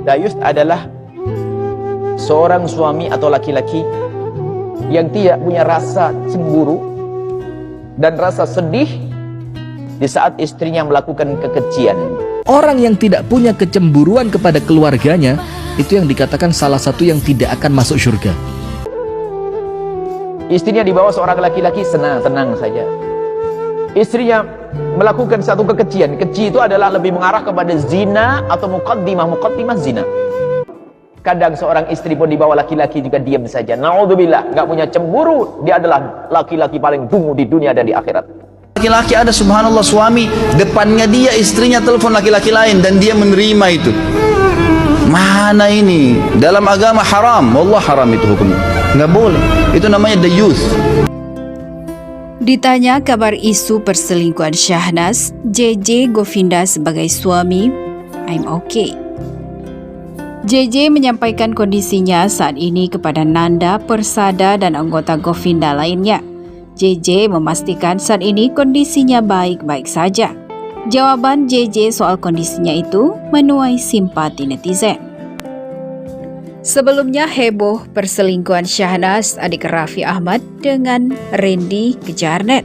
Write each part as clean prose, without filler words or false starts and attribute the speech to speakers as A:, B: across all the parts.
A: Dayus adalah seorang suami atau laki-laki yang tidak punya rasa cemburu dan rasa sedih di saat istrinya melakukan kekejian.
B: Orang yang tidak punya kecemburuan kepada keluarganya, itu yang dikatakan salah satu yang tidak akan masuk surga.
A: Istrinya dibawa seorang laki-laki, senang-senang saja. Istrinya melakukan satu kekejian. Keji itu adalah lebih mengarah kepada zina atau muqaddimah zina. Kadang seorang istri pun dibawa laki-laki juga diam saja. Na'udzubillah, nggak punya cemburu. Dia adalah laki-laki paling dungu di dunia dan di akhirat.
C: Laki-laki ada subhanallah suami depannya dia istrinya telepon laki-laki lain dan dia menerima itu. Mana ini? Dalam agama haram. Wallah haram itu hukumnya. Nggak boleh. Itu namanya dayus.
D: Ditanya kabar isu perselingkuhan Syahnas, JJ Govinda sebagai suami, I'm okay. JJ menyampaikan kondisinya saat ini kepada Nanda, Persada, dan anggota Govinda lainnya. JJ memastikan saat ini kondisinya baik-baik saja. Jawaban JJ soal kondisinya itu menuai simpati netizen. Sebelumnya heboh perselingkuhan Syahnas adik Raffi Ahmad dengan Randy Kejarnet.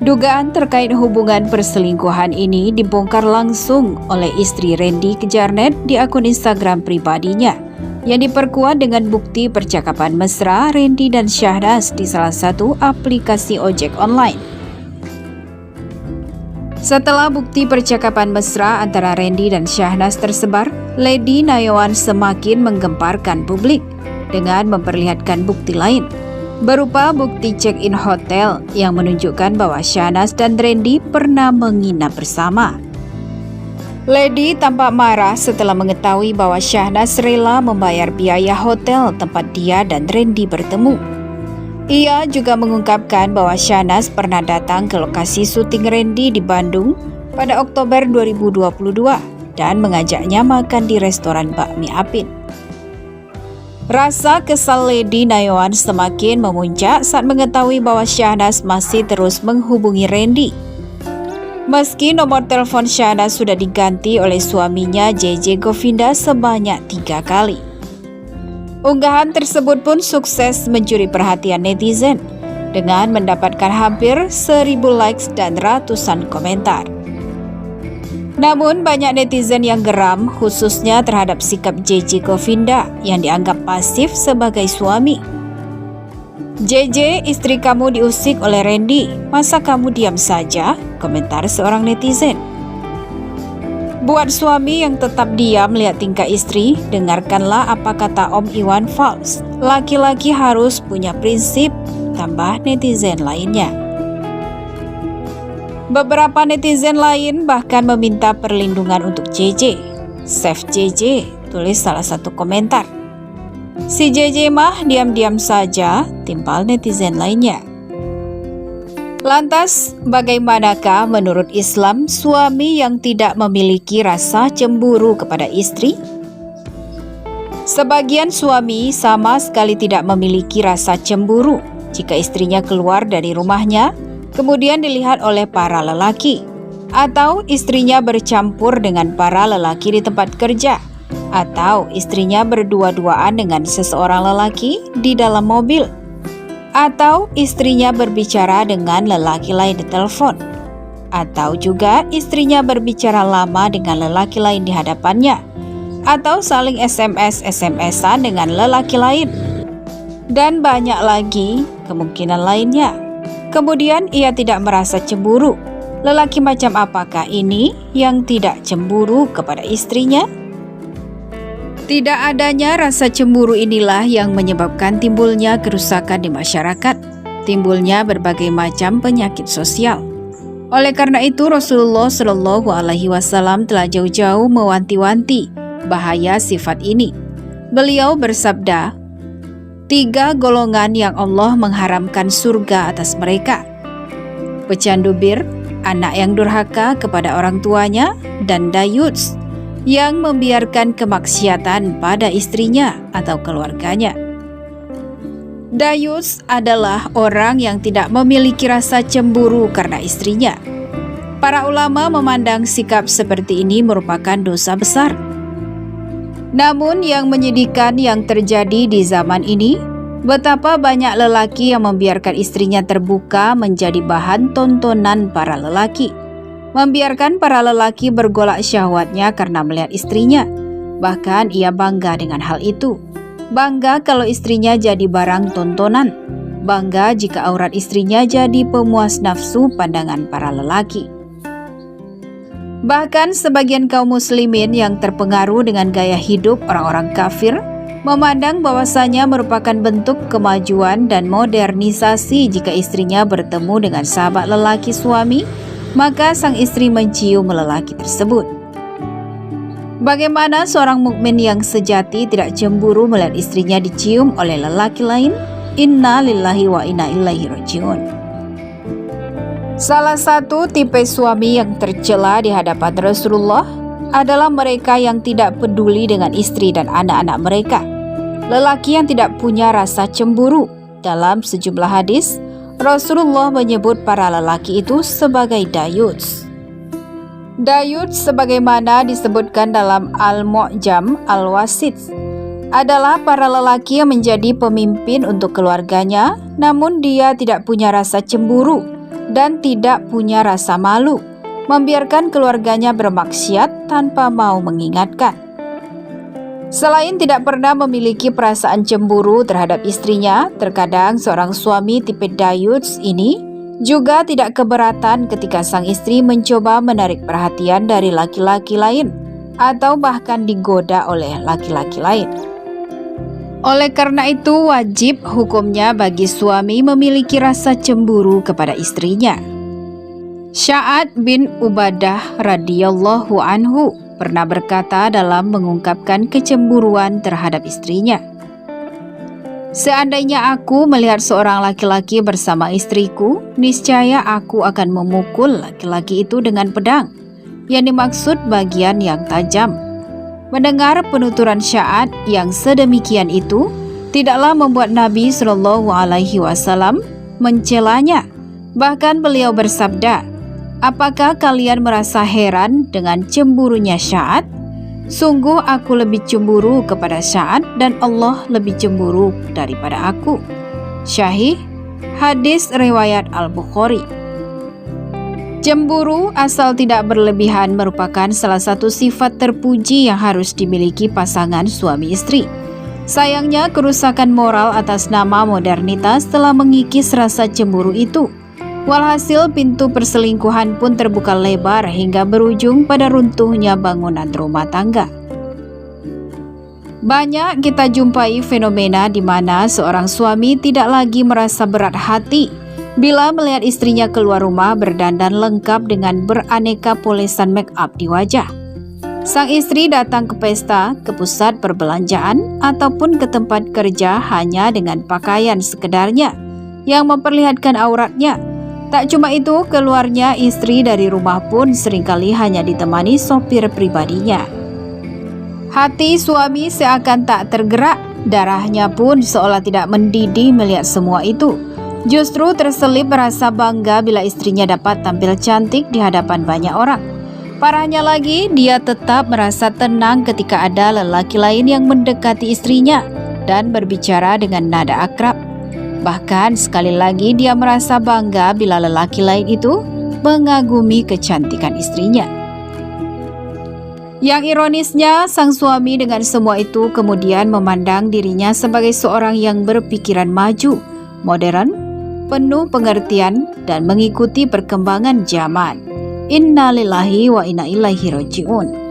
D: Dugaan terkait hubungan perselingkuhan ini dibongkar langsung oleh istri Randy Kejarnet di akun Instagram pribadinya yang diperkuat dengan bukti percakapan mesra Randy dan Syahnas di salah satu aplikasi ojek online. Setelah bukti percakapan mesra antara Randy dan Syahnas tersebar, Lady Nayawan semakin menggemparkan publik dengan memperlihatkan bukti lain, berupa bukti check-in hotel yang menunjukkan bahwa Syahnas dan Randy pernah menginap bersama. Lady tampak marah setelah mengetahui bahwa Syahnas rela membayar biaya hotel tempat dia dan Randy bertemu. Ia juga mengungkapkan bahwa Syahnas pernah datang ke lokasi syuting Randy di Bandung pada Oktober 2022 dan mengajaknya makan di restoran bakmi Apin. Rasa kesal Lady Nayawan semakin memuncak saat mengetahui bahwa Syahnas masih terus menghubungi Randy. Meski nomor telepon Syahnas sudah diganti oleh suaminya JJ Govinda sebanyak 3 kali. Unggahan tersebut pun sukses mencuri perhatian netizen dengan mendapatkan hampir 1.000 likes dan ratusan komentar. Namun banyak netizen yang geram khususnya terhadap sikap JJ Govinda yang dianggap pasif sebagai suami. JJ, istri kamu diusik oleh Randy, masa kamu diam saja? Komentar seorang netizen. Buat suami yang tetap diam melihat tingkah istri, dengarkanlah apa kata Om Iwan Fals. Laki-laki harus punya prinsip, tambah netizen lainnya. Beberapa netizen lain bahkan meminta perlindungan untuk JJ. Save JJ, tulis salah satu komentar. Si JJ mah diam-diam saja, timpal netizen lainnya. Lantas, bagaimanakah menurut Islam suami yang tidak memiliki rasa cemburu kepada istri? Sebagian suami sama sekali tidak memiliki rasa cemburu jika istrinya keluar dari rumahnya, kemudian dilihat oleh para lelaki, atau istrinya bercampur dengan para lelaki di tempat kerja, atau istrinya berdua-duaan dengan seseorang lelaki di dalam mobil, atau istrinya berbicara dengan lelaki lain di telepon, atau juga istrinya berbicara lama dengan lelaki lain di hadapannya, atau saling SMS-SMS-an dengan lelaki lain, dan banyak lagi kemungkinan lainnya. Kemudian ia tidak merasa cemburu. Lelaki macam apakah ini yang tidak cemburu kepada istrinya? Tidak adanya rasa cemburu inilah yang menyebabkan timbulnya kerusakan di masyarakat, timbulnya berbagai macam penyakit sosial. Oleh karena itu Rasulullah Shallallahu Alaihi Wasallam telah jauh-jauh mewanti-wanti bahaya sifat ini. Beliau bersabda, 3 golongan yang Allah mengharamkan surga atas mereka: pecandu bir, anak yang durhaka kepada orang tuanya, dan dayuts yang membiarkan kemaksiatan pada istrinya atau keluarganya. Dayus adalah orang yang tidak memiliki rasa cemburu karena istrinya. Para ulama memandang sikap seperti ini merupakan dosa besar. Namun yang menyedihkan yang terjadi di zaman ini, betapa banyak lelaki yang membiarkan istrinya terbuka menjadi bahan tontonan para lelaki. Membiarkan para lelaki bergolak syahwatnya karena melihat istrinya. Bahkan ia bangga dengan hal itu. Bangga kalau istrinya jadi barang tontonan. Bangga jika aurat istrinya jadi pemuas nafsu pandangan para lelaki. Bahkan sebagian kaum muslimin yang terpengaruh dengan gaya hidup orang-orang kafir memandang bahwasanya merupakan bentuk kemajuan dan modernisasi jika istrinya bertemu dengan sahabat lelaki suami, maka sang istri mencium lelaki tersebut. Bagaimana seorang mukmin yang sejati tidak cemburu melihat istrinya dicium oleh lelaki lain? Inna lillahi wa inna ilaihi rajiun. Salah satu tipe suami yang tercela di hadapan Rasulullah adalah mereka yang tidak peduli dengan istri dan anak-anak mereka. Lelaki yang tidak punya rasa cemburu. Dalam sejumlah hadis, Rasulullah menyebut para lelaki itu sebagai dayuts. Dayuts sebagaimana disebutkan dalam Al-Mu'jam Al-Wasit adalah para lelaki yang menjadi pemimpin untuk keluarganya, namun dia tidak punya rasa cemburu dan tidak punya rasa malu, membiarkan keluarganya bermaksiat tanpa mau mengingatkan. Selain tidak pernah memiliki perasaan cemburu terhadap istrinya, terkadang seorang suami tipe dayuts ini juga tidak keberatan ketika sang istri mencoba menarik perhatian dari laki-laki lain atau bahkan digoda oleh laki-laki lain. Oleh karena itu, wajib hukumnya bagi suami memiliki rasa cemburu kepada istrinya. Sa'ad bin Ubadah radhiyallahu anhu pernah berkata dalam mengungkapkan kecemburuan terhadap istrinya, "Seandainya aku melihat seorang laki-laki bersama istriku, niscaya aku akan memukul laki-laki itu dengan pedang, yang dimaksud bagian yang tajam." Mendengar penuturan Sa'ad yang sedemikian itu, tidaklah membuat Nabi SAW mencelanya. Bahkan beliau bersabda, "Apakah kalian merasa heran dengan cemburunya Sa'ad? Sungguh aku lebih cemburu kepada Sa'ad dan Allah lebih cemburu daripada aku." Syahih, hadis riwayat Al-Bukhari. Cemburu asal tidak berlebihan merupakan salah satu sifat terpuji yang harus dimiliki pasangan suami istri. Sayangnya kerusakan moral atas nama modernitas telah mengikis rasa cemburu itu. Walhasil pintu perselingkuhan pun terbuka lebar hingga berujung pada runtuhnya bangunan rumah tangga. Banyak kita jumpai fenomena di mana seorang suami tidak lagi merasa berat hati bila melihat istrinya keluar rumah berdandan lengkap dengan beraneka polesan make up di wajah. Sang istri datang ke pesta, ke pusat perbelanjaan, ataupun ke tempat kerja hanya dengan pakaian sekedarnya yang memperlihatkan auratnya. Tak cuma itu, keluarnya istri dari rumah pun seringkali hanya ditemani sopir pribadinya. Hati suami seakan tak tergerak, darahnya pun seolah tidak mendidih melihat semua itu. Justru terselip rasa bangga bila istrinya dapat tampil cantik di hadapan banyak orang. Parahnya lagi, dia tetap merasa tenang ketika ada lelaki lain yang mendekati istrinya dan berbicara dengan nada akrab. Bahkan sekali lagi dia merasa bangga bila lelaki lain itu mengagumi kecantikan istrinya. Yang ironisnya, sang suami dengan semua itu kemudian memandang dirinya sebagai seorang yang berpikiran maju, modern, penuh pengertian, dan mengikuti perkembangan zaman. Inna lillahi wa inna ilaihi raji'un.